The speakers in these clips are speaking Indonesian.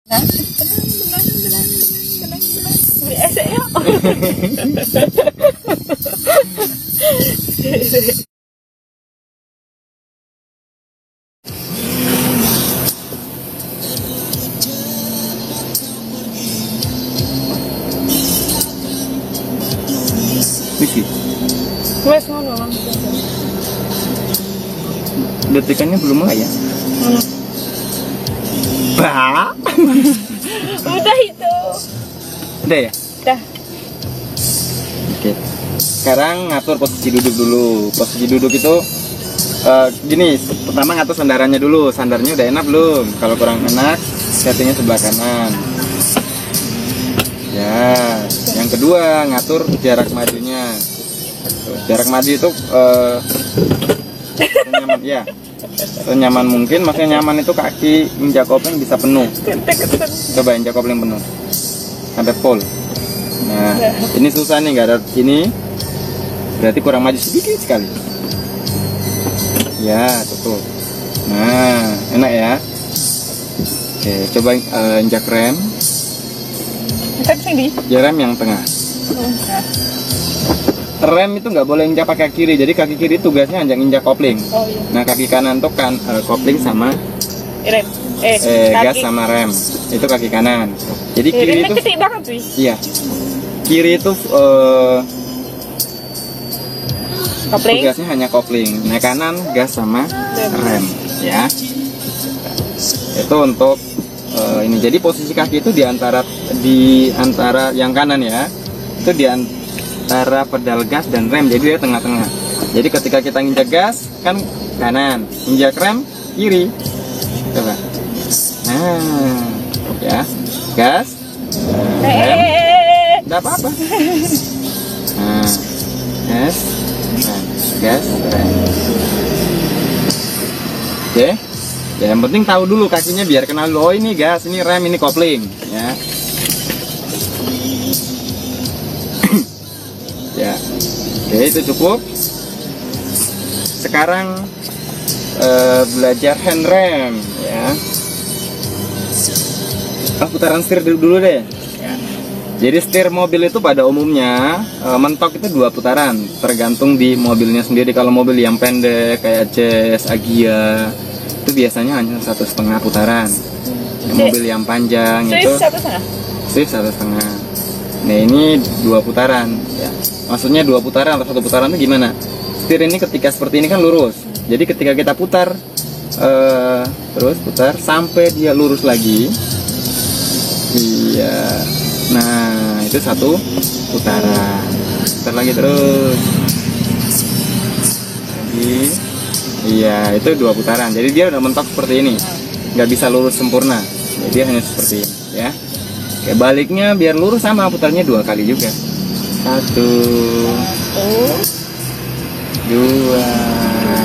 Tenang, tenang. Beri esek ya. Wisi. Wes ngono langsung. Detikannya belum mulai ya? Bah. Udah itu. Udah ya? Udah. Oke. Sekarang ngatur posisi duduk dulu. Posisi duduk itu gini, pertama ngatur sandarannya dulu. Sandarnya udah enak belum? Kalau kurang enak, settingnya sebelah kanan. Ya, yang kedua ngatur jarak majunya. Jarak maju itu senyaman ya, senyaman mungkin. Maksudnya nyaman itu kaki injak kopling bisa penuh. Coba injak kopling penuh sampai full. Nah, ini susah nih, nggak ada ini, berarti kurang maju sedikit sekali. Ya, cukup. Nah, enak ya. Oke, coba injak rem. Ya, rem yang tengah. Rem itu nggak boleh injak pakai kiri, jadi kaki kiri tugasnya hanya injak kopling. Oh, iya. Nah, kaki kanan tuh kan kopling sama Rem. gas sama rem. Itu kaki kanan. Jadi kiri itu kecil banget sih. iya. Kiri itu Kopling. tugasnya hanya kopling. Nah, kanan gas sama rem ya. Itu untuk ini. Jadi posisi kaki itu di antara yang kanan ya. Itu di antara pedal gas dan rem, jadi dia tengah-tengah. Jadi ketika kita nginjak gas kan kanan, injak rem kiri. Coba. Nah, ya, gas, rem, nggak apa-apa. Nah, gas, rem, gas, rem. Oke, ya yang penting tahu dulu kakinya biar kenal dulu. Oh, ini gas, ini rem, ini kopling, ya. Ya, oke, itu cukup. Sekarang belajar hand rem ya. Putaran setir dulu deh ya. Jadi setir mobil itu pada umumnya mentok itu 2 putaran, tergantung di mobilnya sendiri. Kalau mobil yang pendek kayak Jazz, Agia itu biasanya hanya 1,5 putaran. Mobil yang panjang itu Swift 1,5. Nah, ini 2 putaran ya. Maksudnya 2 putaran atau 1 putaran itu gimana? Setir ini ketika seperti ini kan lurus. Jadi ketika kita putar terus putar sampai dia lurus lagi. Iya. Nah, itu 1 putaran. Putar lagi terus. Lagi. Iya, itu 2 putaran. Jadi dia udah mentok seperti ini. Nggak bisa lurus sempurna. Jadi dia hanya seperti ini ya. Oke, baliknya biar lurus sama putarnya 2 kali juga. 1, 2,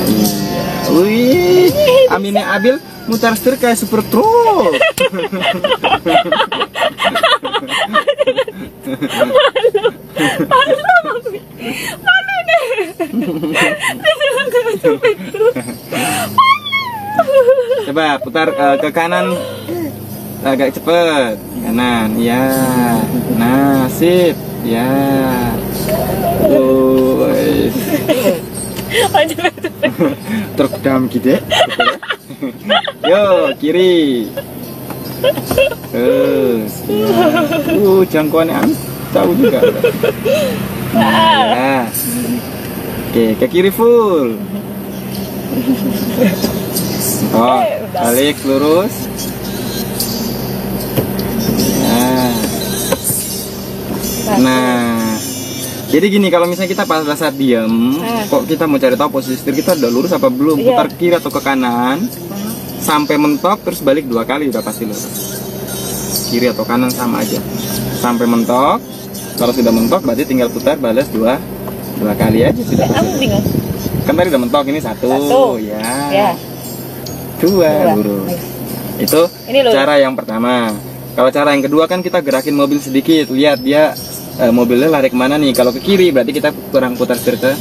iya. Wih, Aminnya Abil mutar setir kayak super truck. Coba putar ke kanan agak cepet. Kanan, ya. Nah, sip, ya. Terekam gitu ya. Yo, kiri. Terus, ya. Jangkauannya tahu juga. Ya. Oke, ke kiri full. Oh, balik lurus. Nah, jadi gini, kalau misalnya kita pada saat diam, kok kita mau cari tahu posisi setir kita udah lurus apa belum, putar ke kiri atau ke kanan, sampai mentok terus balik 2 kali udah pasti lurus. Kiri atau kanan sama aja, sampai mentok. Kalau sudah mentok berarti tinggal putar balas 2 kali aja sudah. Kan tadi udah mentok, ini 1 ya. 2 lurus. Itu cara yang pertama. Kalau cara yang kedua kan kita gerakin mobil sedikit, lihat dia mobilnya lari kemana nih. Kalau ke kiri berarti kita kurang putar setir ke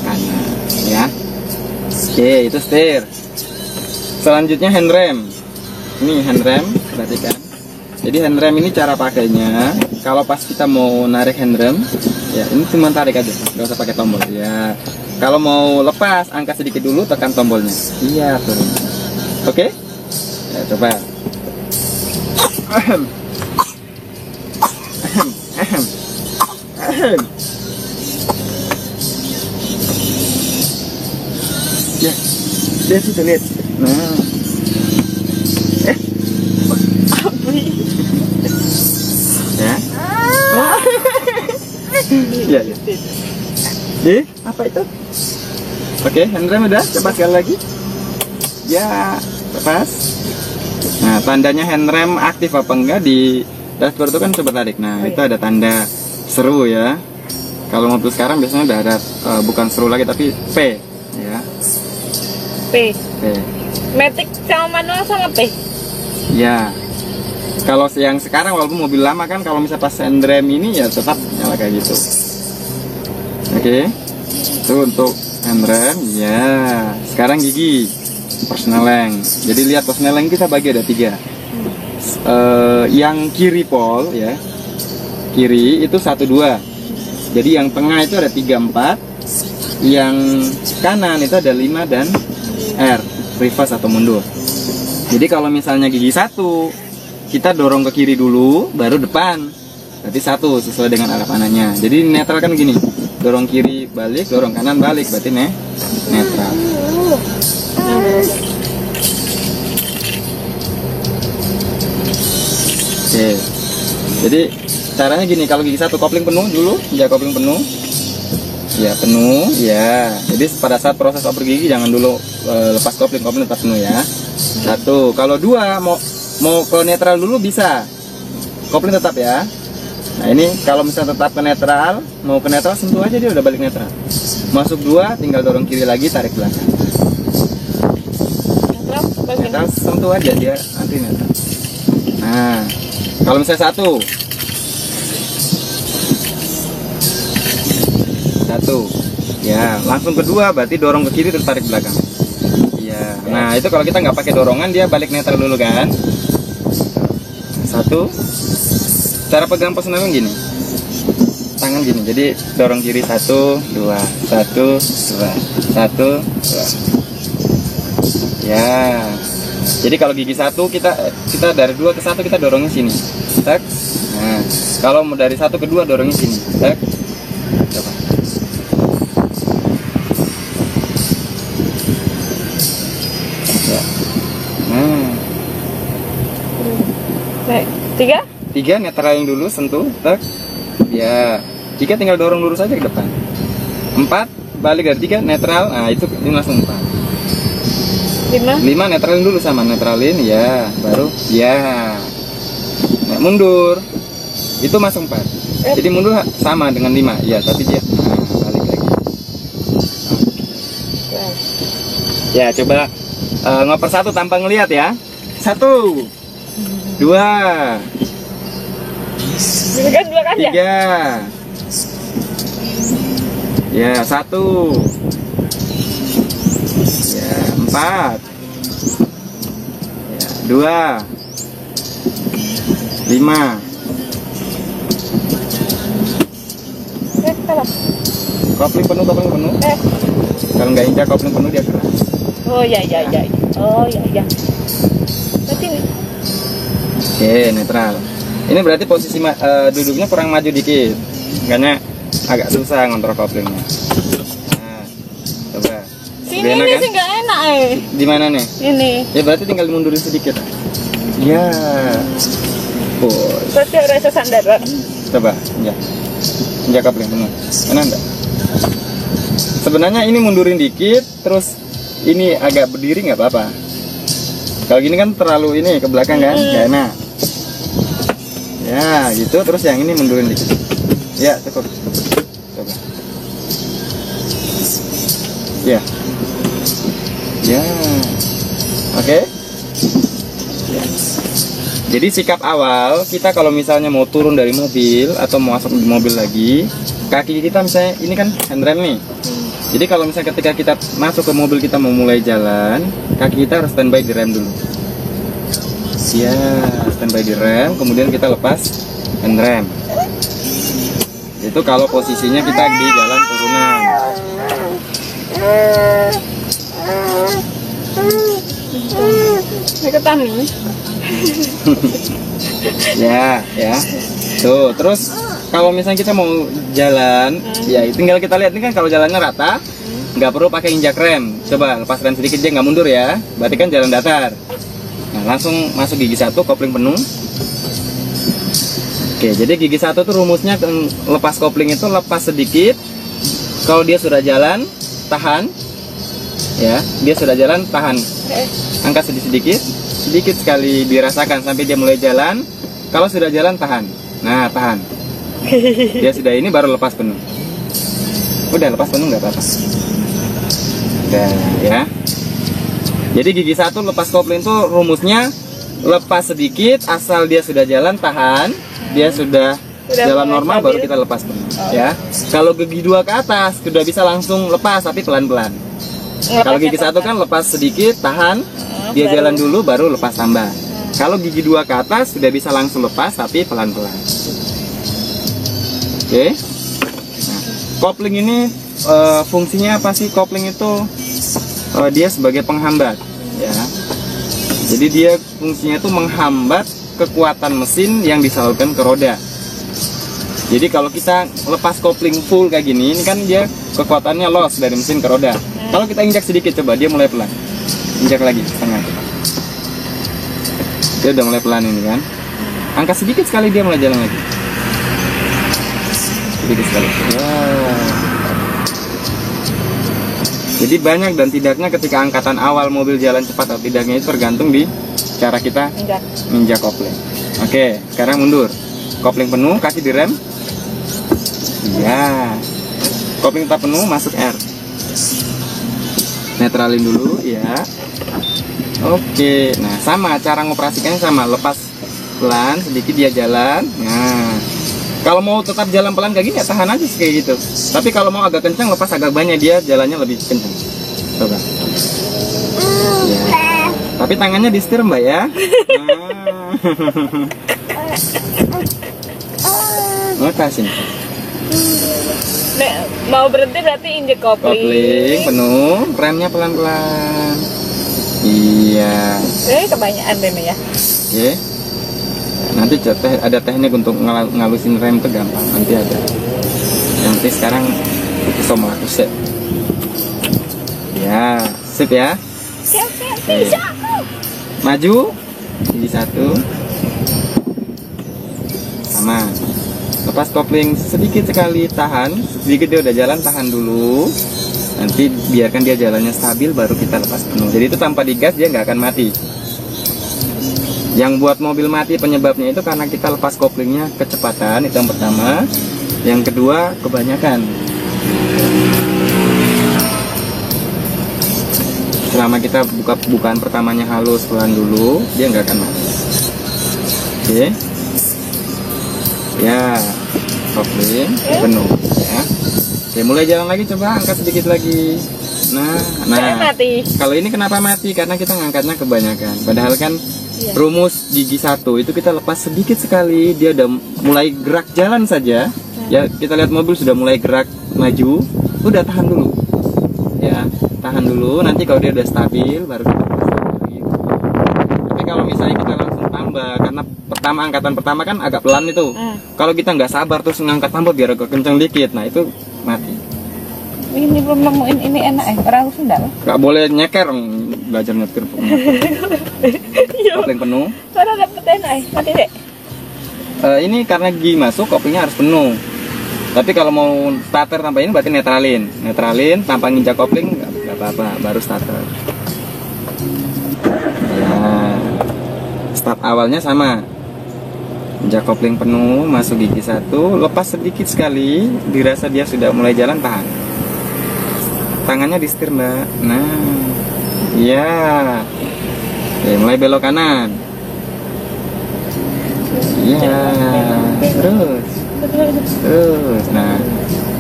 kanan ya. Oke, itu setir. Selanjutnya hand rem. Ini hand rem, perhatikan. Jadi handrem ini cara pakainya, kalau pas kita mau narik handrem, ya ini cuma tarik aja, nggak usah pakai tombol. Ya, kalau mau lepas, angkat sedikit dulu, tekan tombolnya. Iya, turun. Oke? Ya, coba. Ahem. Ahem. Ahem. Ahem. Ya, lihat situ, lihat. Nah. Ya. Ya, ya. Jadi, apa itu? Oke, handrem udah, coba sekali lagi. Ya, lepas. Nah, tandanya handrem aktif apa enggak di dashboard itu kan coba tarik. Nah, itu ada tanda seru ya. Kalau mobil sekarang biasanya udah ada bukan seru lagi tapi P ya. P. P. Matic sama manual sama P. Ya. Kalau yang sekarang walaupun mobil lama kan kalau misalnya pas handrem ini ya tetap nyala kayak gitu. Oke. Itu untuk handrem ya. Sekarang gigi persneleng. Jadi lihat persneleng kita bagi ada 3. Yang kiri pol ya. Kiri itu 1 2. Jadi yang tengah itu ada 3 4. Yang kanan itu ada 5 dan R, reverse atau mundur. Jadi kalau misalnya gigi 1 kita dorong ke kiri dulu, baru depan. Berarti 1 sesuai dengan arah panahnya. Jadi netral kan gini, dorong kiri balik, dorong kanan balik, berarti netral. Oke. Jadi caranya gini, kalau gigi 1 kopling penuh dulu, ya kopling penuh. Ya penuh, ya. Jadi pada saat proses oper gigi jangan dulu lepas kopling tetap penuh ya. 1. Kalau 2 mau ke netral dulu bisa, kopling tetap ya. Nah ini kalau misalnya tetap ke netral, mau ke netral sentuh aja dia udah balik netral. Masuk 2, tinggal dorong kiri lagi, tarik belakang. Netral sentuh aja dia nanti netral. Nah kalau misalnya 1, ya langsung kedua berarti dorong ke kiri terus tarik belakang. Ya, nah itu kalau kita nggak pakai dorongan dia balik netral dulu kan. 1. Cara pegang persneleng gini, tangan gini, jadi dorong kiri 1 2 1 2 1 2. Ya, jadi kalau gigi 1 kita dari 2 ke 1 kita dorongnya sini, tak. Nah kalau mau dari 1 ke 2 dorongnya sini, tak. Coba. Ya. Nah. 3 netral yang dulu sentuh, tak. Ya. 3 tinggal dorong lurus aja ke depan. 4 balik dari 3 netral. Nah, itu ini langsung 4. 5 netralin dulu sama netralin ya, baru ya. Nah, mundur. Itu masuk 4. Jadi mundur sama dengan 5. Ya, tapi dia balik lagi. Ya, coba ngoper 1 tanpa ngelihat ya. 1 2 3 ya 1 ya 4 ya 2 5 kopling penuh kalau nggak injak kopling penuh dia keras. Oh ya. Oh ya. Berarti ini. Oke, netral. Ini berarti posisi duduknya kurang maju dikit, makanya agak susah ngontrol koplingnya. Nah, coba. Sini ini sih nggak enak Di mana nih? Ini. Ya berarti tinggal mundurin sedikit. Ya. Berarti rasa sandar, Pak. Coba, injak kopling penuh. Enak enggak? Sebenarnya ini mundurin dikit, terus ini agak berdiri nggak apa-apa. Kalau gini kan terlalu ini ke belakang kan, nggak enak. Ya gitu, terus yang ini mundurin dikit. Ya cukup. Coba. Ya. Oke. Ya. Jadi sikap awal kita kalau misalnya mau turun dari mobil atau mau masuk di mobil lagi, kaki kita misalnya ini kan handrem nih. Jadi kalau misalnya ketika kita masuk ke mobil kita mau mulai jalan, kaki kita harus standby di rem dulu. Ya, standby di rem, kemudian kita lepas handrem. Itu kalau posisinya kita di jalan turunan. Deketan nih. Ya, ya. Tuh, terus kalau misalnya kita mau jalan, ya tinggal kita lihat ini kan kalau jalannya rata, nggak perlu pakai injak rem. Coba lepas rem sedikit dia nggak mundur ya, berarti kan jalan datar. Nah, langsung masuk gigi 1, kopling penuh. Oke, jadi gigi 1 tuh rumusnya lepas kopling itu lepas sedikit. Kalau dia sudah jalan, tahan. Ya, dia sudah jalan, tahan. Angkat sedikit, sedikit sekali dirasakan sampai dia mulai jalan. Kalau sudah jalan, tahan. Nah, tahan. Dia sudah ini baru lepas penuh. Udah lepas penuh nggak apa-apa. Udah ya. Jadi gigi 1 lepas kopling itu rumusnya lepas sedikit, asal dia sudah jalan, tahan. Dia sudah jalan normal baru kita lepas penuh. Ya. Kalau gigi 2 ke atas sudah bisa langsung lepas tapi pelan-pelan. Kalau gigi 1 kan lepas sedikit, tahan, dia jalan dulu baru lepas tambah. Kalau gigi 2 ke atas sudah bisa langsung lepas tapi pelan-pelan. Oke. Nah, kopling ini fungsinya apa sih? Kopling itu dia sebagai penghambat, ya. Jadi dia fungsinya itu menghambat kekuatan mesin yang disalurkan ke roda. Jadi kalau kita lepas kopling full kayak gini, ini kan dia kekuatannya loss dari mesin ke roda. Kalau kita injak sedikit, coba dia mulai pelan. Injak lagi setengah. Dia udah mulai pelan ini kan. Angkat sedikit sekali dia mulai jalan lagi. Sedikit sekali. Wow. Jadi banyak dan tidaknya ketika angkatan awal mobil jalan cepat atau tidaknya itu tergantung di cara kita injak kopling. Oke, sekarang mundur. Kopling penuh, kasih di rem. Ya. Kopling tetap penuh, masuk R. Netralin dulu ya. Oke, nah sama cara ngoperasikannya sama, lepas pelan sedikit dia jalan. Nah, kalau mau tetap jalan pelan kayak gini ya tahan aja kayak gitu. Tapi kalau mau agak kencang lepas agak banyak dia jalannya lebih kencang. Coba. Ya. Tapi tangannya di setir Mbak ya. Makasih. Nek, mau berhenti berarti injek kopling penuh, remnya pelan-pelan. Iya. Kebanyakan remnya ya. Oke. Nanti ada teknik untuk ngalusin rem itu gampang. Nanti ada. Nanti sekarang itu sama aku set. Ya, sip ya. Siap, bisa. Maju. Gigi 1. Sama. Lepas kopling sedikit sekali, tahan. Sedikit dia udah jalan, tahan dulu. Nanti biarkan dia jalannya stabil, baru kita lepas penuh. Jadi itu tanpa digas dia nggak akan mati. Yang buat mobil mati penyebabnya itu karena kita lepas koplingnya kecepatan, itu yang pertama. Yang kedua kebanyakan. Selama kita bukaan pertamanya halus, pelan dulu, dia nggak akan mati. Oke. Ya, kopling penuh ya. Oke, mulai jalan lagi, coba angkat sedikit lagi. Nah, mati. Kalau ini kenapa mati? Karena kita ngangkatnya kebanyakan. Padahal kan rumus gigi 1 itu kita lepas sedikit sekali, dia udah mulai gerak jalan saja. Ya, kita lihat mobil sudah mulai gerak maju, udah tahan dulu. Ya, tahan dulu. Nanti kalau dia udah stabil, baru kita lepas lagi. Tapi kalau misalnya kita langsung tambah, karena angkatan pertama kan agak pelan itu. Kalau kita nggak sabar terus ngangkat tambah biar agak kenceng dikit, nah itu mati. Ini belum nemuin ini enak perahu sendal. Nggak boleh nyeker, belajar nyetir. Kopling penuh. Karena dapet enak mati deh. Ini karena gigi masuk, koplingnya harus penuh. Tapi kalau mau starter tanpa ini berarti netralin tanpa nginjak kopling nggak apa-apa, baru starter. Ya, start awalnya sama. Injak kopling penuh, masuk gigi 1, lepas sedikit sekali, dirasa dia sudah mulai jalan, tahan. Tangannya di setir Mbak. Nah, iya. Oke, mulai belok kanan. Iya, terus. Nah,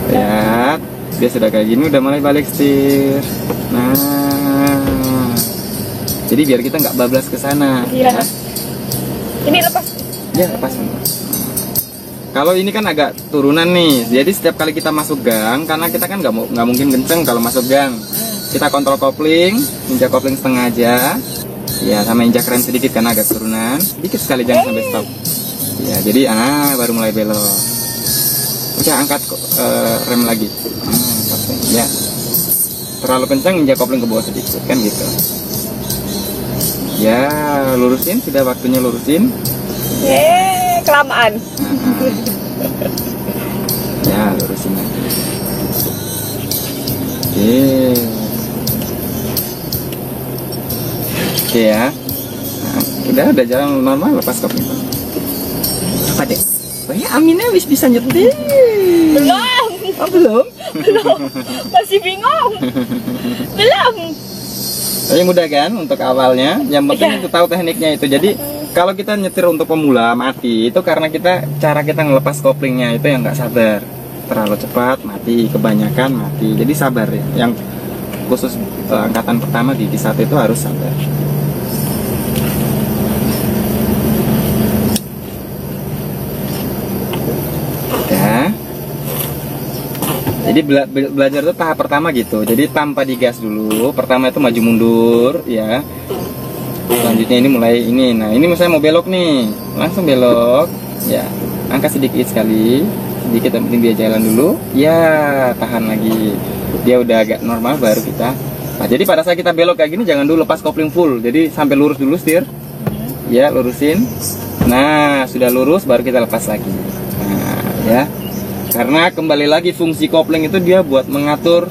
lihat, dia sudah kayak gini, udah mulai balik setir. Nah, jadi biar kita nggak bablas ke sana. Ya. Ini lepas. Ya lepas. Kalau ini kan agak turunan nih, jadi setiap kali kita masuk gang, karena kita kan nggak mungkin kenceng kalau masuk gang, kita kontrol kopling, injak kopling setengah aja, ya sama injak rem sedikit karena agak turunan, sedikit sekali jangan sampai stop. Ya jadi baru mulai belok. Udah angkat rem lagi. Ya terlalu kencang injak kopling ke bawah sedikit kan gitu. Ya lurusin, sudah waktunya lurusin. Kelamaan. Ya lurusin lagi. Oke ya. Nah, udah jalan normal, lepas kopling. Apa deh? Oh ya, Aminnya bisa nyetir. Belum. Oh, belum? Belum. Masih bingung. Belum. Tapi mudah kan untuk awalnya. Yang penting itu tahu tekniknya itu. Jadi kalau kita nyetir untuk pemula mati itu karena cara kita ngelepas koplingnya itu yang nggak sabar, terlalu cepat mati, kebanyakan mati. Jadi sabar ya. Yang khusus angkatan pertama di satu itu harus sabar. Ya. Jadi belajar itu tahap pertama gitu. Jadi tanpa digas dulu. Pertama itu maju mundur ya. Selanjutnya ini mulai ini. Nah ini misalnya mau belok nih, langsung belok ya, angkat sedikit sekali, sedikit, yang penting dia jalan dulu ya, tahan lagi, dia udah agak normal baru kita. Nah jadi pada saat kita belok kayak gini jangan dulu lepas kopling full, jadi sampai lurus dulu setir ya, lurusin. Nah sudah lurus baru kita lepas lagi. Nah ya, karena kembali lagi fungsi kopling itu dia buat mengatur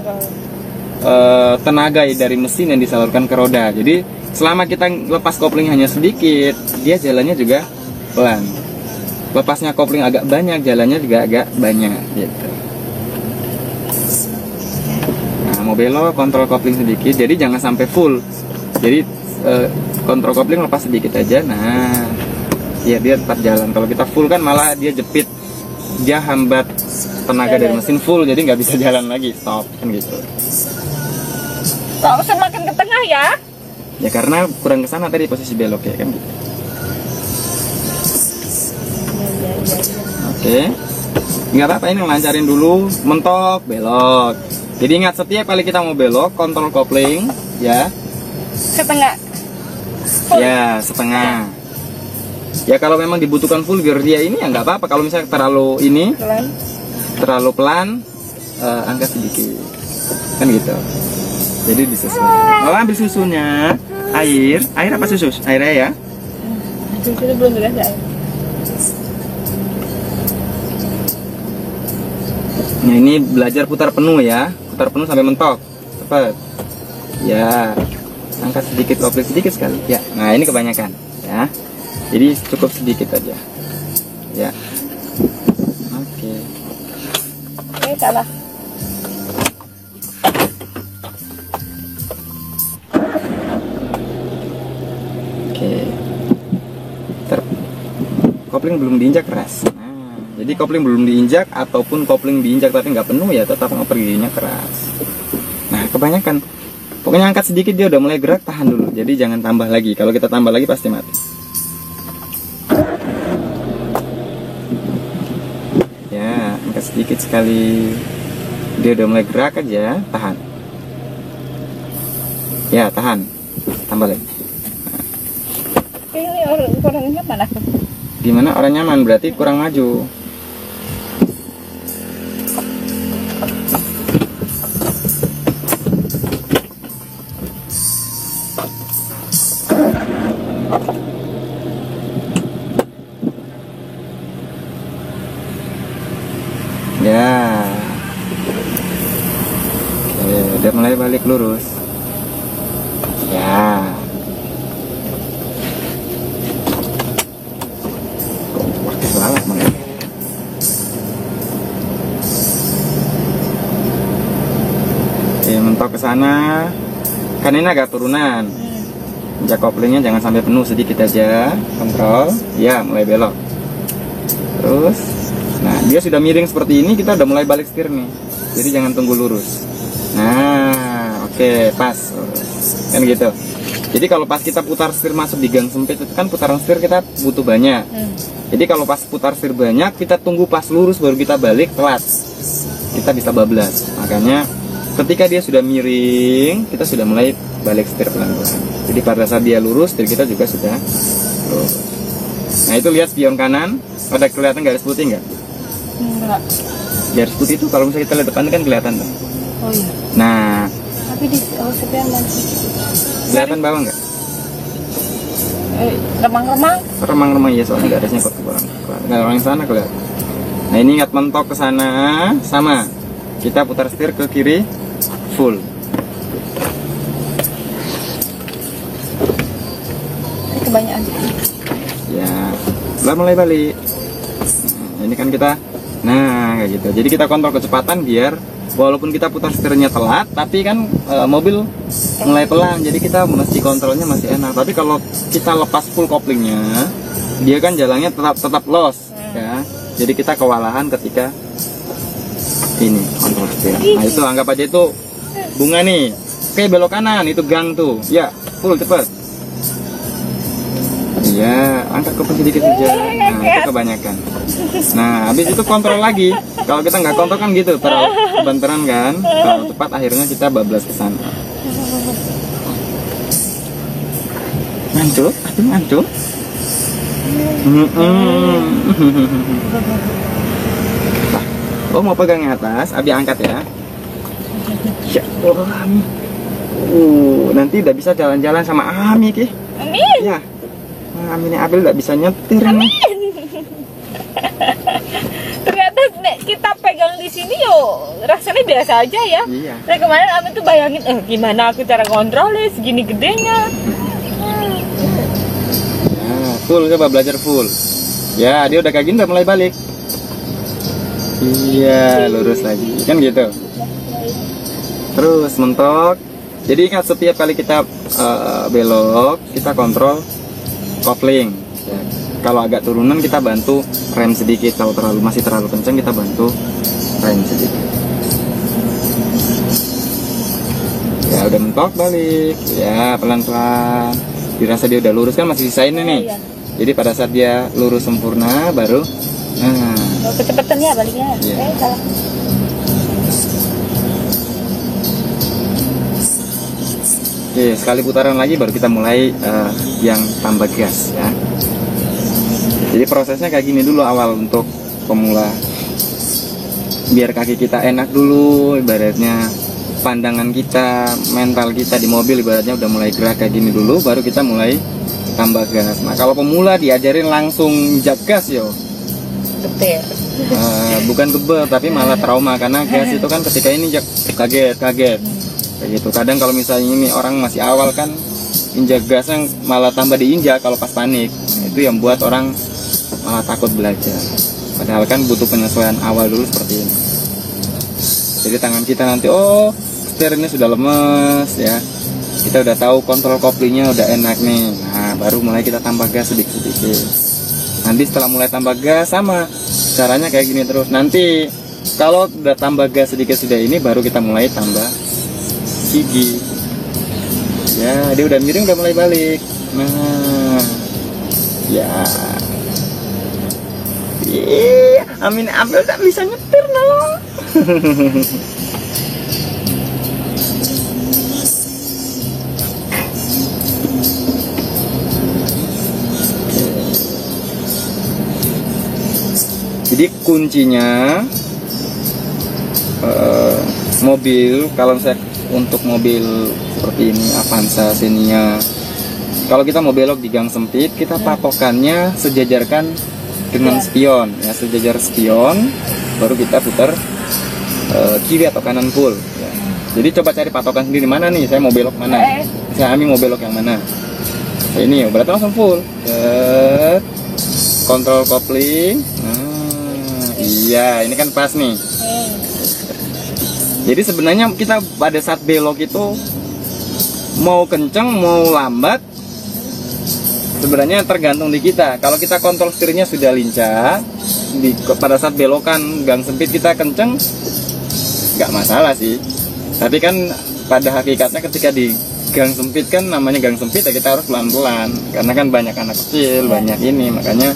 tenaga dari mesin yang disalurkan ke roda. Jadi selama kita lepas kopling hanya sedikit, dia jalannya juga pelan. Lepasnya kopling agak banyak, jalannya juga agak banyak gitu. Nah mau belok kontrol kopling sedikit, jadi jangan sampai full. Jadi kontrol kopling lepas sedikit aja. Nah ya dia tetap jalan. Kalau kita full kan malah dia jepit, dia hambat tenaga dari mesin full, jadi nggak bisa jalan lagi, stop kan gitu. Kok semakin ke tengah ya? Ya karena kurang ke sana tadi posisi belok ya kan gitu. Oke. Nggak apa-apa, ini lancarin dulu, mentok, belok. Jadi ingat setiap kali kita mau belok, kontrol kopling ya. Setengah. Ya, setengah. Ya kalau memang dibutuhkan full gear dia ini ya nggak apa-apa. Kalau misalnya terlalu ini, terlalu pelan, angkat sedikit. Kan gitu. Jadi disesuaikan. Oh, ambil susunya. Air apa susu? Airnya ya? Susu belum dikasih air. Nah ini belajar putar penuh ya, putar penuh sampai mentok, cepat. Ya, angkat sedikit kopling sedikit sekali. Ya, nah ini kebanyakan ya. Jadi cukup sedikit aja. Ya. Oke. Oke, salah. Kopling belum diinjak keras. Nah, jadi kopling belum diinjak ataupun kopling diinjak tapi nggak penuh ya tetap perginya keras. Nah kebanyakan, pokoknya angkat sedikit dia udah mulai gerak, tahan dulu. Jadi jangan tambah lagi. Kalau kita tambah lagi pasti mati. Ya angkat sedikit sekali, dia udah mulai gerak aja, tahan. Ya tahan, tambah lagi. Ini orangnya mana? Gimana orang nyaman berarti kurang maju. Ya. Oke, udah mulai balik lurus. Ya. Mentok ke sana, kan ini agak turunan. Injak koplingnya jangan sampai penuh, sedikit aja, kontrol. Ya, mulai belok. Terus, nah dia sudah miring seperti ini, kita udah mulai balik setir nih. Jadi jangan tunggu lurus. Nah, oke, pas, kan gitu. Jadi kalau pas kita putar setir masuk di gang sempit itu kan putaran setir kita butuh banyak. Jadi kalau pas putar setir banyak, kita tunggu pas lurus baru kita balik, telat. Kita bisa bablas. Makanya ketika dia sudah miring, kita sudah mulai balik setir pelan-pelan. Jadi pada saat dia lurus, setir kita juga sudah lurus. Nah itu lihat spion kanan, ada kelihatan garis putih nggak? Enggak. Garis putih itu kalau misalnya kita lihat depan kan kelihatan tuh. Oh iya. Nah, Tapi di sepian masih kelihatan bawah nggak? remang-remang. Remang-remang ya, soalnya garisnya kok kurang. Nggak orang sana kelihatan. Nah ini ingat mentok ke sana, sama. Kita putar setir ke kiri, full. Ini kebanyakan. Ya, setelah mulai balik. Nah, ini kan kita, nah kayak gitu. Jadi kita kontrol kecepatan biar walaupun kita putar setirnya telat, tapi kan mobil mulai pelan. Jadi kita mesti kontrolnya masih enak. Tapi kalau kita lepas full koplingnya, dia kan jalannya tetap loss, ya. Jadi kita kewalahan ketika ini kontrol setir. Nah itu anggap aja itu bunga nih. Oke belok kanan itu gang tuh. Ya full cepet. Iya angkat ke sedikit saja. Nah itu kebanyakan. Nah habis itu kontrol lagi. Kalau kita nggak kontrol kan gitu terlalu kebanteran kan. Kalau cepat akhirnya kita bablas ke sana. Mantul, aduh mantul. Oh mau pegang yang atas, Abi angkat ya. Ya Allah, Ami. Nanti udah bisa jalan-jalan sama Ami ki. Amin. Ya. Nah, Ami nih Abil udah bisa nyetir nih. Ternyata kita pegang di sini yo rasanya biasa aja ya. Iya. Nah kemarin Amin tuh bayangin, gimana aku cara kontrolnya segini gedenya. Nah, full coba belajar full. Ya dia udah kayak gini udah mulai balik. Iya lurus lagi kan gitu. Terus mentok. Jadi ingat setiap kali kita belok kita kontrol kopling. Ya. Kalau agak turunan kita bantu rem sedikit. Kalau masih terlalu kencang kita bantu rem sedikit. Ya udah mentok balik. Ya pelan-pelan. Dirasa dia udah lurus kan masih sisain nih. Iya. Jadi pada saat dia lurus sempurna baru. Nah. Kecepatan ya baliknya. Iya. Salah. Oke, sekali putaran lagi baru kita mulai yang tambah gas ya. Jadi prosesnya kayak gini dulu awal untuk pemula. Biar kaki kita enak dulu, ibaratnya pandangan kita, mental kita di mobil ibaratnya udah mulai gerak kayak gini dulu, baru kita mulai tambah gas. Nah kalau pemula diajarin langsung jak gas yo. Getir. Bukan gebel tapi malah trauma karena gas itu kan ketika ini kaget kayak gitu. Kadang kalau misalnya ini orang masih awal kan injak gasnya malah tambah diinjak kalau pas panik. Nah, itu yang buat orang malah takut belajar. Padahal kan butuh penyesuaian awal dulu seperti ini. Jadi tangan kita nanti setir ini sudah lemes ya. Kita udah tahu kontrol koplingnya udah enak nih. Nah baru mulai kita tambah gas sedikit-sedikit. Nanti setelah mulai tambah gas sama caranya kayak gini terus. Nanti kalau udah tambah gas sedikit sudah ini baru kita mulai tambah gigi. Ya dia udah miring udah mulai balik. Nah ya. Amin Abel tak bisa nyetir dong. Jadi kuncinya mobil kalau misalnya untuk mobil seperti ini Avanza, Xenia, kalau kita mau belok di gang sempit kita patokannya sejajarkan dengan spion ya, sejajar spion baru kita putar kiri atau kanan full ya. Jadi coba cari patokan sendiri mana nih saya mau belok mana, saya Ami mau belok yang mana. Nah, ini berarti langsung full kontrol kopling. Iya, ini kan pas nih. Jadi sebenarnya kita pada saat belok itu mau kenceng mau lambat sebenarnya tergantung di kita. Kalau kita kontrol setirnya sudah lincah, pada saat belokan gang sempit kita kenceng, nggak masalah sih. Tapi kan pada hakikatnya ketika di gang sempit kan, namanya gang sempit ya kita harus pelan-pelan karena kan banyak anak kecil, banyak ini, makanya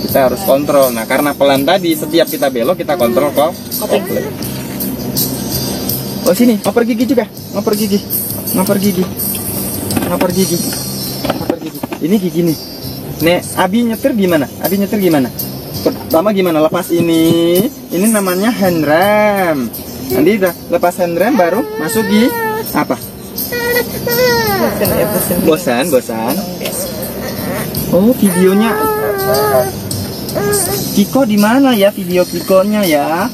kita harus kontrol. Nah karena pelan tadi, setiap kita belok kita kontrol kok kopling. Oh sini, ngoper gigi juga, ngoper gigi. Ini gigi nih. Nek, Abi nyetir gimana? Pertama gimana? Lepas ini namanya handrem. Nanti udah lepas handrem baru masuk di apa? Bosan. Oh videonya. Kiko di mana ya video Kikonya ya?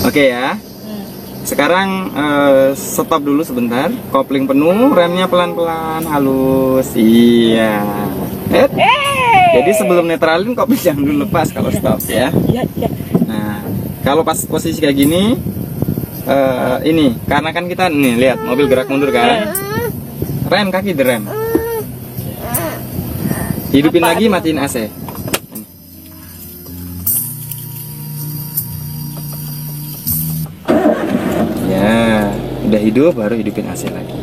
Oke ya. Sekarang stop dulu sebentar. Kopling penuh, remnya pelan-pelan, halus. Iya. Jadi sebelum netralin kopling jangan dulu lepas kalau stop ya. Nah, kalau pas posisi kayak gini, ini karena kan kita nih lihat mobil gerak mundur kan. Rem kaki direm. Hidupin lagi, matiin AC. Ya, udah hidup baru hidupin AC lagi.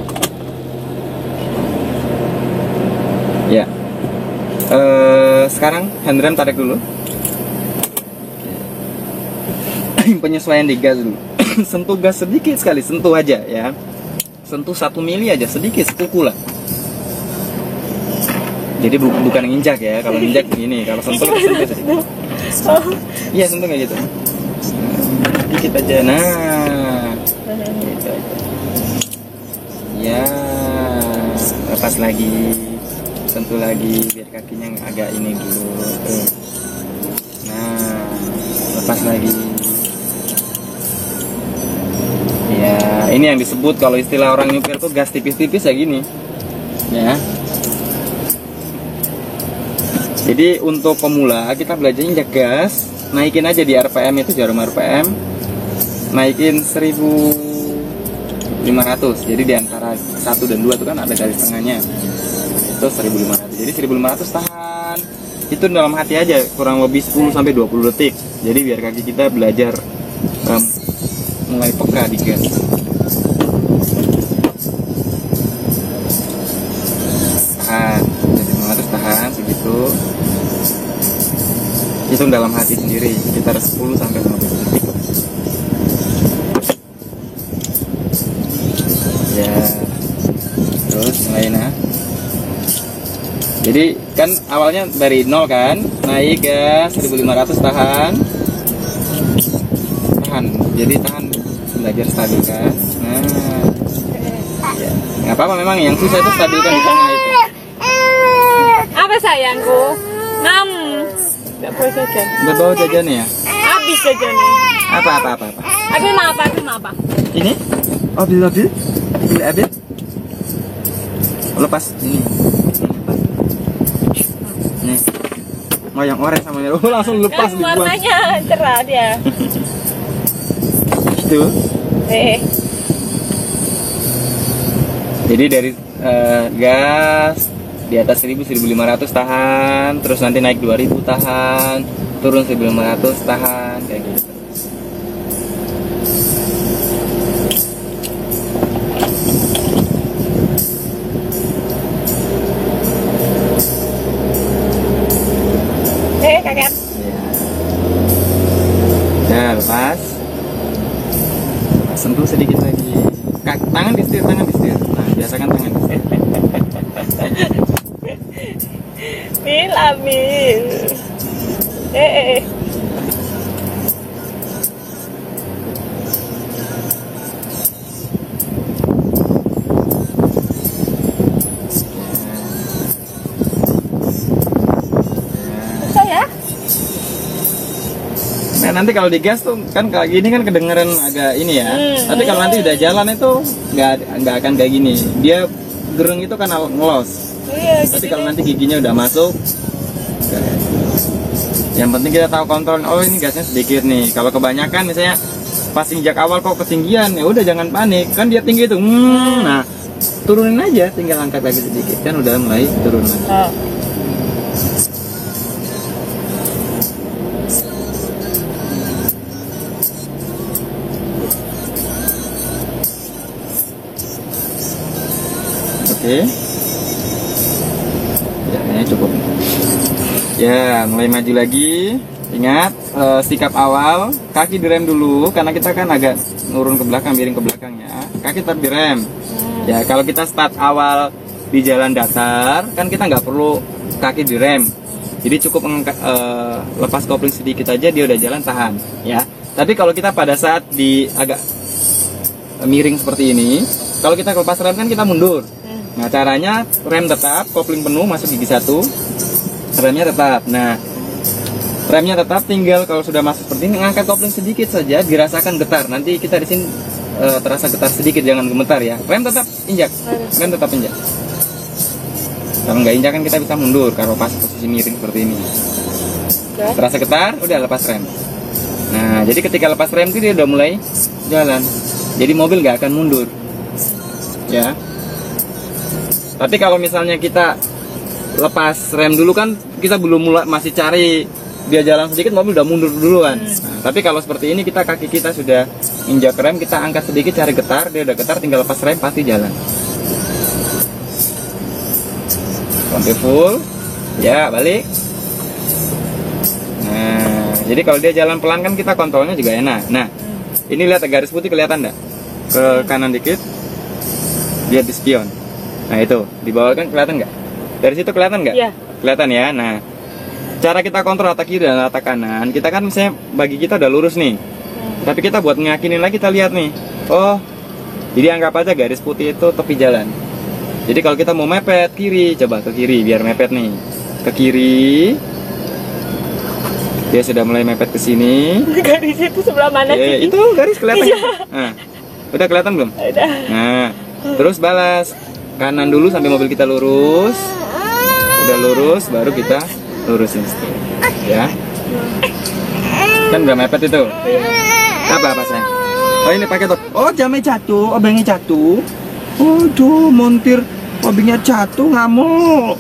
Ya. Sekarang handrem tarik dulu. Penyesuaian di gas dulu. Sentuh gas sedikit sekali, sentuh aja ya. Sentuh 1 mili aja, sedikit, sekuku lah. Jadi bukan nginjak ya. Kalau nginjak gini, kalau sentuh sedikit. Iya, sentuh kayak gitu. Dikit aja. Nah. Gitu aja. Ya, lepas lagi, sentuh lagi biar kakinya agak ini dulu. Nah, lepas lagi. Ya, ini yang disebut kalau istilah orang nyupir tuh gas tipis-tipis ya gini. Ya. Jadi untuk pemula kita belajar injak gas, naikin aja di RPM itu, jarum RPM. Naikin 1500. Jadi di antara 1 dan 2 itu kan ada garis tengahnya. Itu 1500. Jadi 1500 tahan. Itu dalam hati aja, kurang lebih 10 sampai 20 detik. Jadi biar kaki kita belajar mulai peka di gas. Tahan. 1500 tahan segitu. Itu dalam hati sendiri, sekitar 10 sampai 15 detik. Ya, terus mulai nah. Jadi kan awalnya dari 0 kan, naik ke 1500 tahan. Jadi tahan, belajar stabil kan. Nah, ya. Nggak apa-apa, memang yang susah itu stabilkan di tengah itu. Apa sayangku? Nggak bawa jajan. Udah bawa jajan ya? Habis jajannya. Apa? Abi mau apa? Ini? Mobil Abil? Lepas ini. Nih. Mau yang oranye sama merah. Langsung lepas dibuang. Warnanya cerah dia. Itu. Jadi dari gas di atas 1000-1500 tahan, terus nanti naik 2000 tahan, turun 1500 tahan, kayak gitu. Kakek. Ya, lepas. Sentuh sedikit lagi. Tangan di setir. Nah, biasakan tangan di setir. Ambil. Nah, nanti kalau digas tuh kan kayak gini kan kedengeran agak ini ya. Tapi kalau nanti udah jalan itu nggak akan kayak gini. Dia gereng itu kan ngelos. Tapi kalau nanti giginya udah masuk, yang penting kita tahu kontrol. Oh ini gasnya sedikit nih. Kalau kebanyakan misalnya pas injak awal kok ketinggian, ya udah jangan panik. Kan dia tinggi tuh. Nah turunin aja, tinggal angkat lagi sedikit kan udah mulai turun lagi. Oke. Ya, ini cukup. Ya, mulai maju lagi. Ingat, sikap awal, kaki direm dulu karena kita kan agak nurun ke belakang, miring ke belakang ya. Kaki tetap direm. Ya, kalau kita start awal di jalan datar, kan kita nggak perlu kaki direm. Jadi cukup lepas kopling sedikit aja dia udah jalan tahan, ya. Tapi kalau kita pada saat di agak miring seperti ini, kalau kita lepas rem kan kita mundur. Nah, caranya rem tetap, kopling penuh, masuk gigi 1, remnya tetap. Nah, remnya tetap, tinggal kalau sudah masuk seperti ini, ngangkat kopling sedikit saja, dirasakan getar. Nanti kita di sini terasa getar sedikit, jangan gemetar ya. Rem tetap injak, rem tetap injak. Kalau nggak injak kan kita bisa mundur kalau pas posisi miring seperti ini. Terasa getar, udah lepas rem. Nah, jadi ketika lepas rem itu dia udah mulai jalan. Jadi mobil nggak akan mundur, ya. Tapi kalau misalnya kita lepas rem dulu kan kita belum mulai, masih cari dia jalan sedikit, mobil udah mundur duluan. Nah, tapi kalau seperti ini kita kaki kita sudah injak rem, kita angkat sedikit cari getar, dia udah getar, tinggal lepas rem pasti jalan. Sampai full, ya balik. Nah, jadi kalau dia jalan pelan kan kita kontrolnya juga enak. Nah, ini lihat garis putih kelihatan enggak? Ke kanan dikit, lihat di spion. Nah itu, di bawah kan kelihatan nggak? Dari situ kelihatan nggak? Iya. Kelihatan ya. Nah, cara kita kontrol rata kiri dan rata kanan, kita kan misalnya bagi kita udah lurus nih. Tapi kita buat ngeyakinin lagi, kita lihat nih. Oh, jadi anggap aja garis putih itu tepi jalan. Jadi kalau kita mau mepet kiri, coba ke kiri biar mepet nih. Ke kiri. Dia sudah mulai mepet ke sini. Garis itu sebelah mana sih? Itu garis kelihatan. Nah, udah kelihatan belum? Udah. Nah, terus balas. Kanan dulu sampai mobil kita lurus. Udah lurus baru kita lurusin setir, ya. Kan udah mepet itu. Apa sayang? Oh, ini pakai top. Oh, jamnya jatuh, obengnya jatuh. Waduh, montir obengnya jatuh, ngamuk.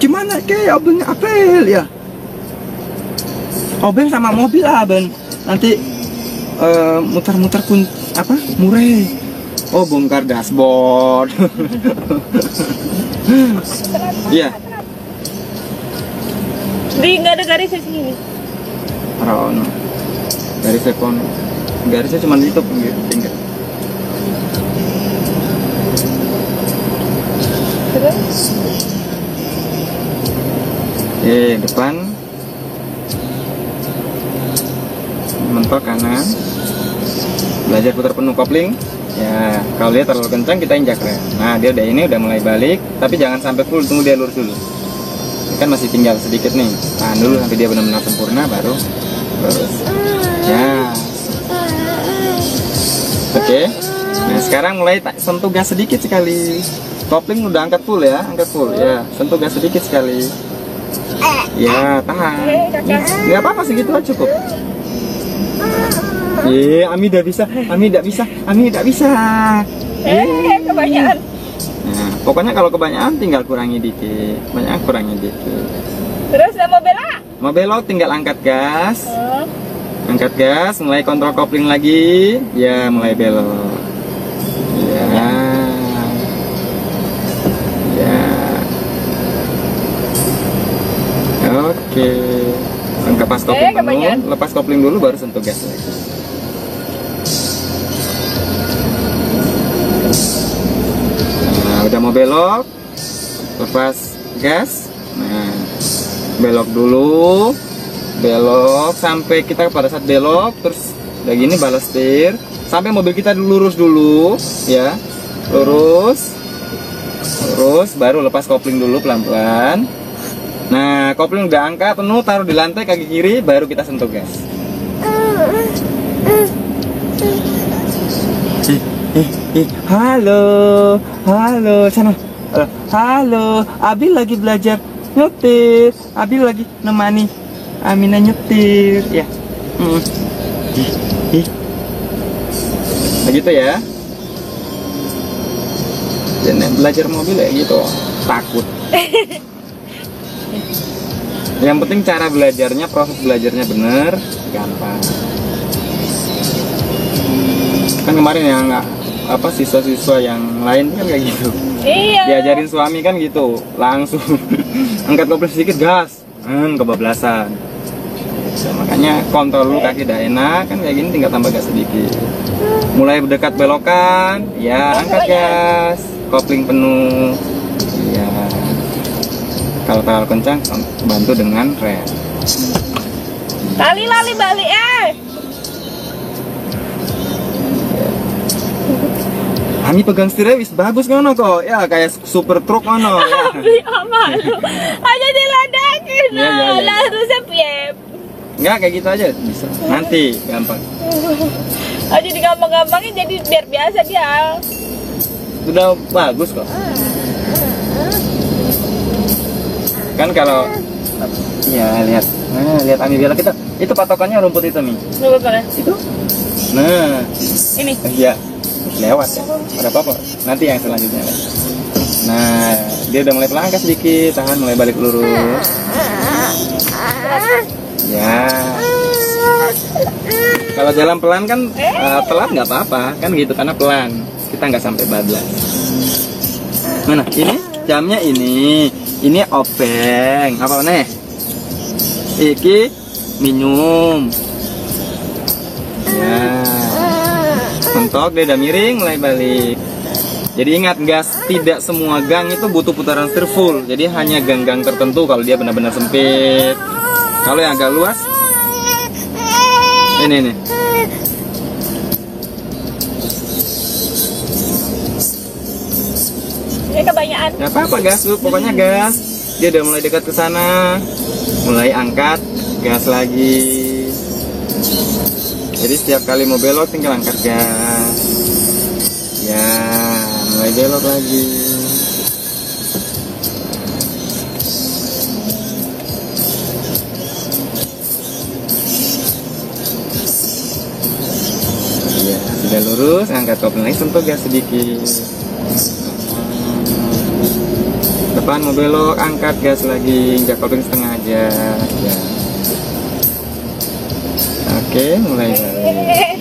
Gimana ke obengnya apel ya? Obeng sama mobil Ben. Nanti muter-muter pun apa? Mureh. Oh, bongkar dashboard. Iya. Di nggak ada garis di sini. Rono. Garisnya kono. Garisnya cuma di itu tinggal. Terus? Depan. Mentok kanan. Belajar putar penuh kopling. Ya, kalau dia terlalu kencang kita injak rem. Nah, dia udah ini udah mulai balik, tapi jangan sampai full, tunggu dia lurus dulu. Kan masih tinggal sedikit nih. Tahan dulu sampai dia benar-benar sempurna baru lurus. Ya. Oke. Nah, sekarang mulai sentuh gas sedikit sekali. Kopling udah angkat full ya, angkat full. Ya, sentuh gas sedikit sekali. Ya, tahan. Nggak apa-apa segitu aja cukup. Ami udah bisa, Ami tidak bisa, Ami tidak bisa. Kebanyakan. Nah, pokoknya kalau kebanyakan tinggal kurangi dikit, banyak kurangi dikit. Terus mau belok? Mau belok tinggal angkat gas, angkat gas, mulai kontrol kopling lagi, ya mulai belok. Ya, ya. Oke. Lepas kopling penuh, lepas kopling dulu baru sentuh gas lagi. Nah, udah mau belok, lepas gas. Nah, belok dulu, belok sampai kita pada saat belok, terus udah gini balas setir, sampai mobil kita lurus dulu, ya, lurus, lurus, baru lepas kopling dulu pelan-pelan. Nah, kopling udah angkat penuh, taruh di lantai kaki kiri, baru kita sentuh gas. Halo, halo, sana. Halo, Abi lagi belajar nyetir. Abi lagi nemani Amina nyetir, ya. Begitu ya. Dan belajar mobil ya gitu, takut. Yang penting cara belajarnya, proses belajarnya bener, gampang. Kan kemarin ya nggak apa siswa-siswa yang lain kan kayak gitu. Iya. Diajarin suami kan gitu, langsung angkat kopling sedikit gas, kebablasan. So, makanya kontrol dulu kaki udah enak kan kayak gini, tinggal tambah gas sedikit. Mulai berdekat belokan, ya angkat gas, kopling penuh. Ya. Kalau terlalu kencang, bantu dengan rem. Lali balik Ami pegang setirnya wis bagus ngono kok. Ya kayak super truk ngono ya. Beli amat lu. Aja diladakin. Iya, iya, iya. Lah harusnya piep. Enggak kayak gitu aja bisa. Nanti gampang. Aja digampang-gampangin jadi biar biasa dia. Sudah bagus kok. Kan kalau ya lihat. Nah, lihat Ami bilang kita itu patokannya rumput itu nih. Rumput mana? Itu. Nah, Ini. iya. Lewat ya. Ada apa-apa. Nanti yang selanjutnya. Nah, dia udah mulai pelangkas sedikit, tahan mulai balik lurus. Ya. Kalau jalan pelan kan telat nggak apa-apa, kan gitu karena pelan. Kita nggak sampai bablas. Mana? Ini jamnya ini openg. Apa nih? Iki minum. Ya. Mentok dia udah miring, mulai balik. Jadi ingat gas, tidak semua gang itu butuh putaran setir full. Jadi hanya gang-gang tertentu kalau dia benar-benar sempit. Kalau yang agak luas, ini. Ini kebanyakan. Gak apa-apa gas, pokoknya gas. Dia udah mulai dekat ke sana, mulai angkat gas lagi. Jadi setiap kali mau belok tinggal angkat gas. Ya, mulai belok lagi. Ya, sudah lurus, angkat kopling lagi, sentuh gas sedikit. Depan mau belok, angkat gas lagi, injak kopling setengah aja. Ya. Oke, mulai balik.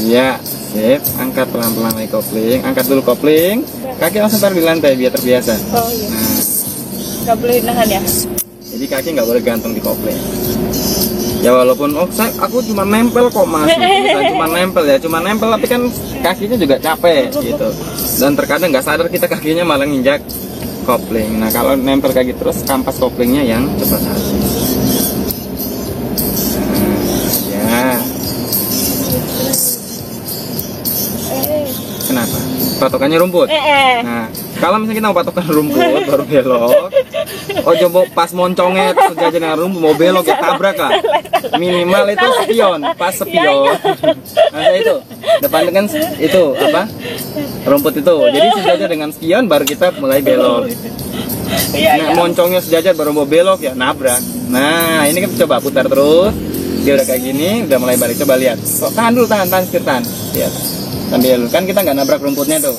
Iya, sip. Angkat pelan-pelan lagi kopling. Angkat dulu kopling. Kaki langsung taruh di lantai biar terbiasa. Oh iya. Nah, Gak boleh nahan ya. jadi kaki nggak boleh gantung di kopling. Ya walaupun aku cuma nempel kok mas, cuma nempel ya, cuma nempel tapi kan kakinya juga capek gitu. Dan terkadang nggak sadar kita kakinya malah nginjak kopling. Nah kalau nempel kaki terus kampas koplingnya yang cepat habis. Kenapa? Patokannya rumput. Nah, kalau misalnya kita mau patokan rumput baru belok. Oh, coba pas moncongnya sejajar dengan rumput mau belok ya tabrak lah. Minimal itu spion, pas spion. Nah, itu depan dengan itu apa? Rumput itu. Jadi sejajar dengan spion baru kita mulai belok. Nah, moncongnya sejajar baru mau belok ya nabrak. Nah, ini kan coba putar terus. Dia udah kayak gini, udah mulai balik. Coba lihat. Oh, tahan dulu, tahan, setir tahan. Lihat. Sambil kan kita nggak nabrak rumputnya tuh.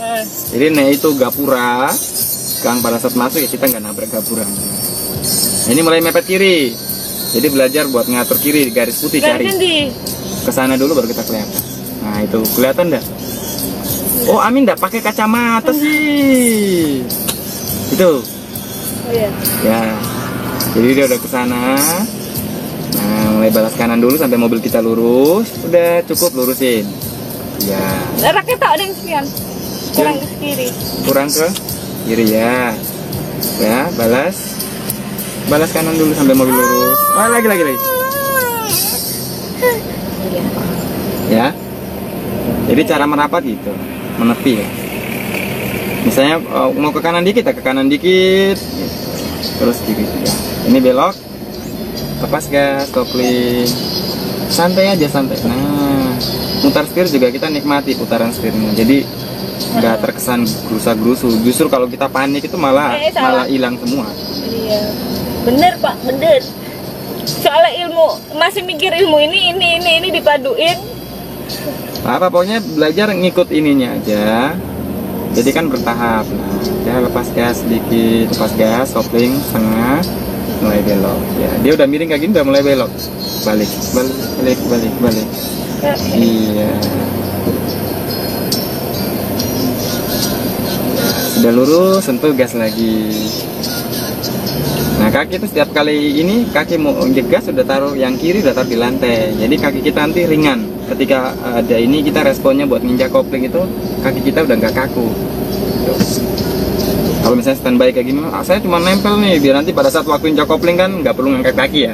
Jadi nah itu gapura. Sekarang pada saat masuk ya kita nggak nabrak gapura. Nah, ini mulai mepet kiri. Jadi belajar buat ngatur kiri, garis putih cari. Kesana dulu baru kita kelihatan. Nah itu kelihatan dah. Oh Amin nggak pakai kacamata sih. Itu. Oh iya. Ya. Jadi dia udah kesana. Nah mulai balas kanan dulu sampai mobil kita lurus. Udah cukup lurusin. Ya. Raknya tak ada yang sekian. Kurang ke kiri. Kurang ke kiri ya. Ya, balas. Balas kanan dulu sampai mobil lurus. Ah, lagi. Ya. Jadi cara merapat gitu, menepi ya. Misalnya mau ke kanan dikit, ke kanan dikit. Gitu. Terus kiri ya. Ini belok. Lepas gas, kopling. Santai aja, santai. Nah, mutar setir juga kita nikmati putaran setirnya. Jadi nggak terkesan gerusa-gerusu. Justru kalau kita panik itu malah hilang semua. Iya. Bener Pak, bener. Soalnya masih mikir ilmu ini dipaduin. Apa pokoknya belajar ngikut ininya aja. Jadi kan bertahap. Nah, ya lepas gas sedikit, lepas gas, kopling setengah, mulai belok. Ya, dia udah miring kayak gini udah mulai belok. Balik. Iya. Sudah lurus, sentuh gas lagi. Nah, kaki itu setiap kali ini kaki mau injek gas sudah taruh yang kiri, udah taruh di lantai. Jadi kaki kita nanti ringan. Ketika ada ini kita responnya buat nginjak kopling itu kaki kita udah nggak kaku. Tuh. Kalau misalnya standby kayak gini, saya cuma nempel nih biar nanti pada saat waktu injak kopling kan nggak perlu ngangkat kaki ya.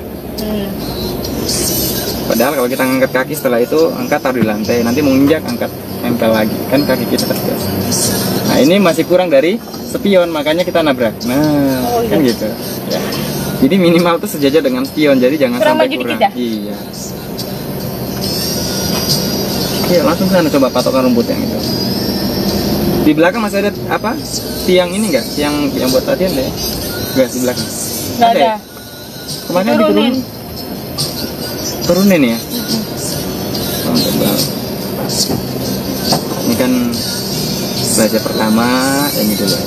Padahal kalau kita ngangkat kaki setelah itu angkat taruh di lantai. Nanti mau injak angkat nempel lagi kan kaki kita terbiasa. Nah ini masih kurang dari spion makanya kita nabrak. Nah kan gitu. Ya. Jadi minimal tuh sejajar dengan spion. Jadi jangan Kurang sampai maju kurang. dikit ya? Iya. Iya langsung sana coba patokan rumput yang itu. Di belakang masih ada apa? Tiang ini enggak? Tiang yang buat latihan deh. Enggak di belakang. Nggak ada. Ya? Kemarin Turunin. Turunin ya. Oh, tebal. Ini kan belajar pertama ini dulu.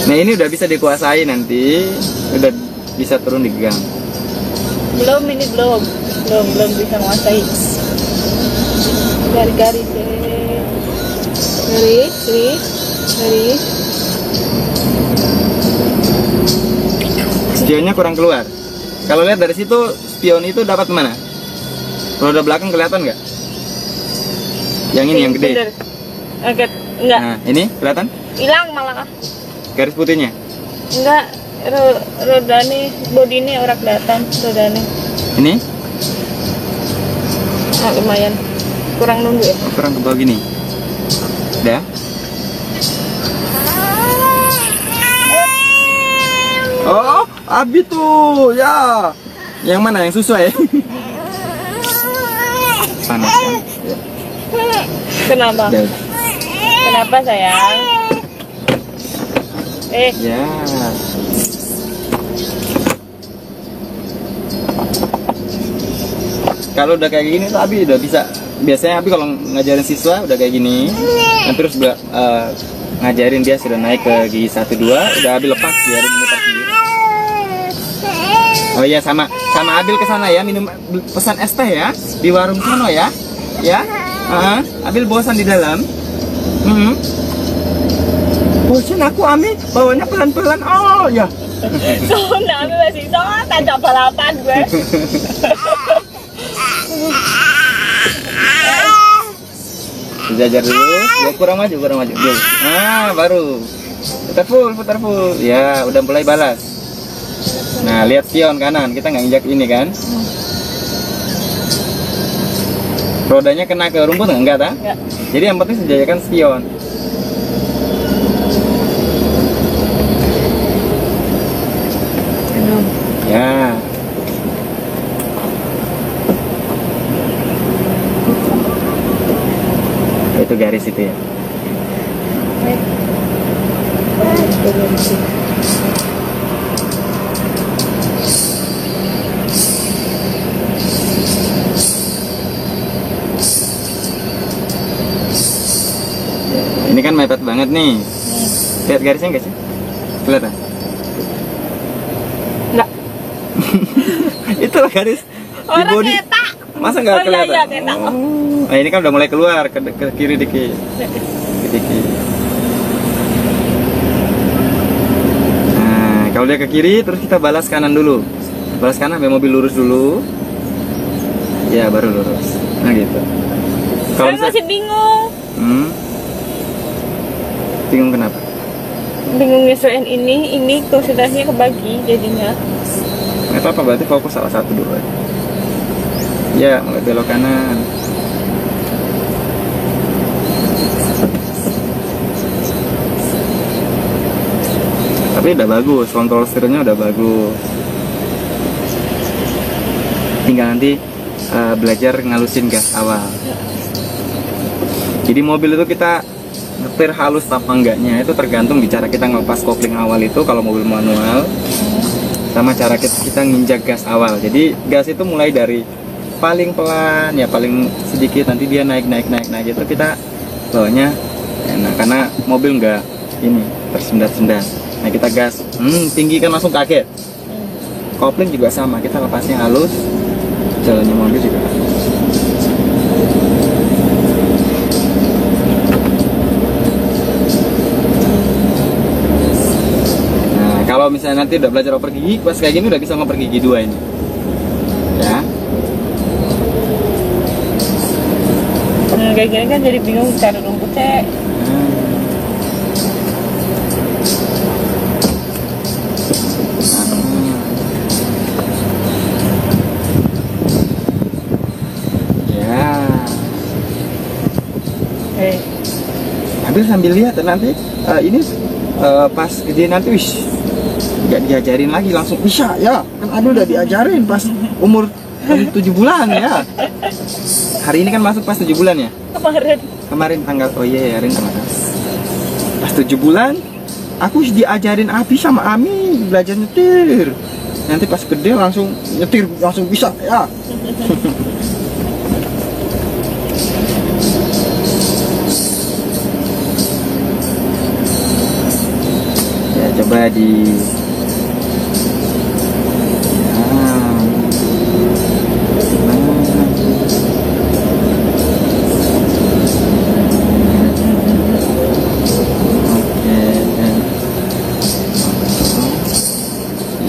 Nah ini udah bisa dikuasai nanti, udah bisa turun di gang. Belum bisa menguasai. Garis. Spionnya kurang keluar. Kalau lihat dari situ spion itu dapat mana? Roda belakang kelihatan nggak? Yang ini yang gede. Bener. Oke, enggak. Nah ini kelihatan? Hilang malah. Garis putihnya. Enggak, roda nih, bodi ini orang kelihatan roda nih. Ini? Ah, lumayan. Kurang nunggu ya. Oh, kurang tebal gini. Udah? Oh, Abi tuh, ya. Yang mana? Yang susu ya? Panas kan? Ya. Kenapa? Udah. Kenapa sayang? Ya. Kalau udah kayak gini tuh Abi udah bisa. Biasanya Abi kalau ngajarin siswa udah kayak gini, nanti terus ngajarin dia sudah naik ke gigi 1 2, udah Abi lepas biarin muter sendiri. Oh iya sama Abil ke sana ya, minum pesan es teh ya di warung sono ya. Ya. Abil bosan di dalam. Bosan aku Ami, bawanya pelan-pelan. Oh ya. Soalnya Ami masih tajam balapan gue. Jajar dulu, ya kurang maju dulu. Nah, baru putar full. Ya, udah mulai balas. Nah, lihat spion kanan, kita nggak injak ini kan? Rodanya kena ke rumput enggak, ta? Enggak. Jadi yang penting sejajarkan spion. Ya. Itu garis itu ya. Ini kan mepet banget nih. Lihat garisnya nggak sih? Kelihatan? Enggak. Itulah garis di body. Ketak. Masa nggak kelihatan? Iya, ketak. Nah ini kan udah mulai keluar ke kiri dikit. Nah kalau dia ke kiri terus kita balas kanan dulu. Balas kanan sampai mobil lurus dulu. Ya baru lurus. Nah gitu. Saya masih bingung. Bingung kenapa? Bingung nyesuaiin ini konsentrasinya kebagi jadinya. Nggak apa-apa, berarti fokus salah satu dulu aja. Ya, mulai belok kanan. Tapi udah bagus, kontrol setirnya udah bagus. Tinggal nanti belajar ngalusin gas awal. Jadi mobil itu kita nyetir halus apa enggaknya itu tergantung di cara kita ngelepas kopling awal itu kalau mobil manual, sama cara kita nginjak gas awal. Jadi gas itu mulai dari paling pelan ya paling sedikit, nanti dia naik gitu, kita bawanya enak karena mobil nggak ini tersendat-sendat. Nah kita gas tinggi kan langsung kaget. Kopling juga sama, kita lepasnya halus, jalannya mobil juga halus. misalnya nanti udah belajar oper gigi, pas kayak gini udah bisa ngoper gigi 2 ini. Ya. Kayak gini kan jadi bingung cari rumputnya. Ambil sambil lihat nanti ini pas gede nanti wis nggak diajarin lagi langsung bisa ya kan Adu udah diajarin pas umur 7 bulan ya. Hari ini kan masuk pas 7 bulan ya. Kemarin tanggal hari ini tanggal pas 7 bulan aku diajarin Abi sama Ami belajar nyetir. Nanti pas gede langsung nyetir langsung bisa ya. Coba di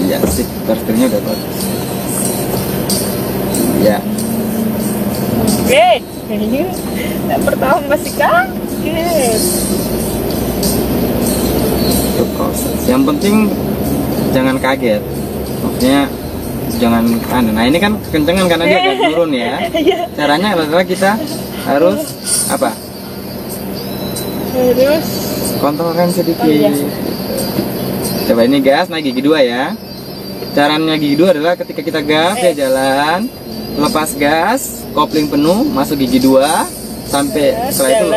iya sih, parkirnya udah bagus ya. Oke, ini pertama masih kaget. Yang penting jangan kaget, maksudnya jangan aneh. Nah ini kan kencengan karena dia agak turun ya. Caranya adalah kita harus apa? Terus Kontrolkan sedikit. Coba ini gas naik gigi 2 ya. Caranya gigi 2 adalah ketika kita gas ya jalan, lepas gas, kopling penuh, masuk gigi 2 sampai setelah itu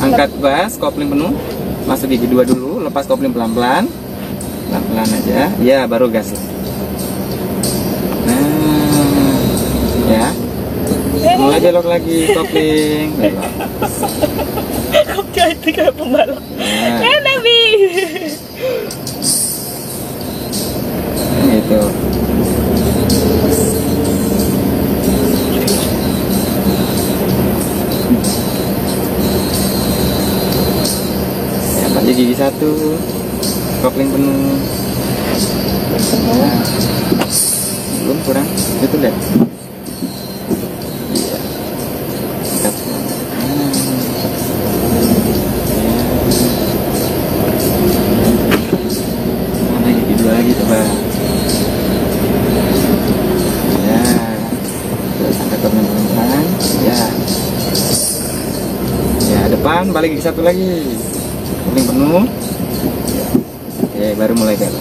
angkat gas, kopling penuh, masuk gigi 2 dulu. Lepas kopling pelan-pelan aja ya, baru gas. Nah ya, mulai belok lagi kopling belok. Oke, itu kayak pembalap Nabi gitu. Gigi 1 kopling penuh. Nah, belum kurang itu deh. Iya. Mana gigi 2 lagi coba. Ya. Terus angkat kopling pelan. Ya. Ya, depan balik gigi 1 lagi. Kopling penuh. Oke, baru mulai belok.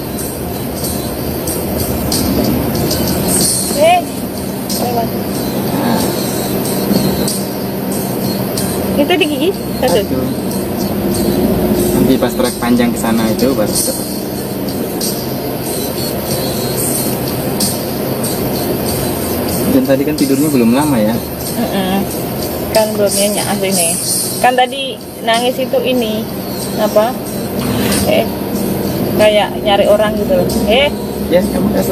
Nah. Itu di gigi 1. Nanti pas trek panjang ke sana itu baru cepat. Dan tadi kan tidurnya belum lama ya. Kan belum nyenyak asli nih. Kan tadi nangis itu ini apa? Kayak nyari orang gitu loh. Ya, kamu gas.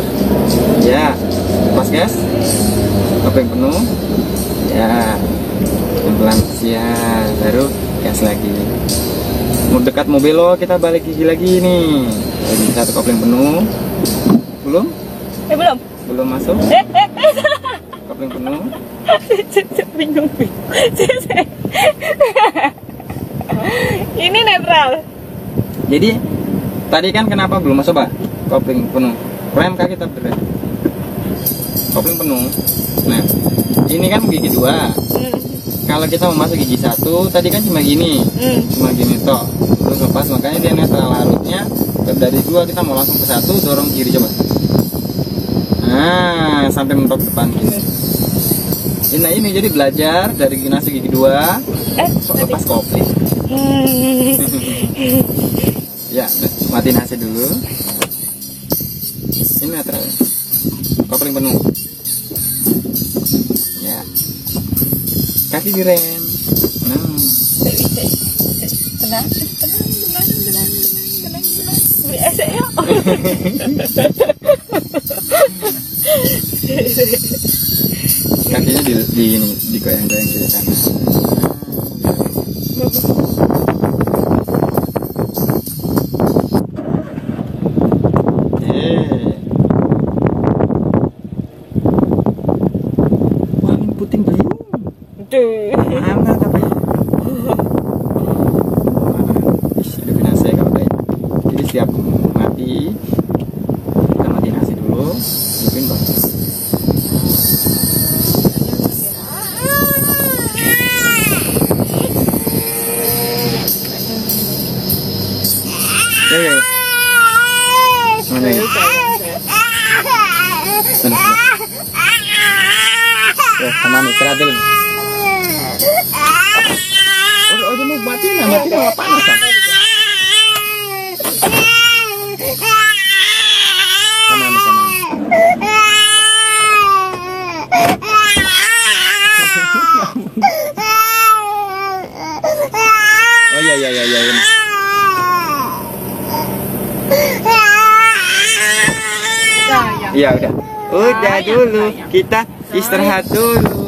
Ya, pas gas. Kopling penuh. Ya, pelan-pelan ya, baru gas lagi. Mau dekat mau belok, kita balik gigi lagi nih. Lagi 1 kopling penuh. Belum? Belum. Belum masuk. Kopling penuh. Bingung. Ini netral. Jadi tadi kan kenapa belum masuk, Pak? Kopling penuh. Rem kaki terberat. Kopling penuh. Nah, ini kan gigi 2. Kalau kita mau masuk gigi 1, tadi kan cuma gini. Cuma gini toh. Terus lepas, makanya dia netral. Harusnya dari 2 kita mau langsung ke 1, dorong kiri coba. Nah, sampai mentok depan gini. Nah, ini jadi belajar dari gigi 2 lepas kopling. Ya, matiin AC dulu. Ini netral. Kopling penuh. Ya. Kaki direm. Nah. Tenang. Beli AC ya. Kakinya di goyang-goyang kiri sana. mati dulu. Oh, dia mau mati malah panas kan? Sama. Oh iya. Iya udah. Udah dulu, kita istirahat dulu.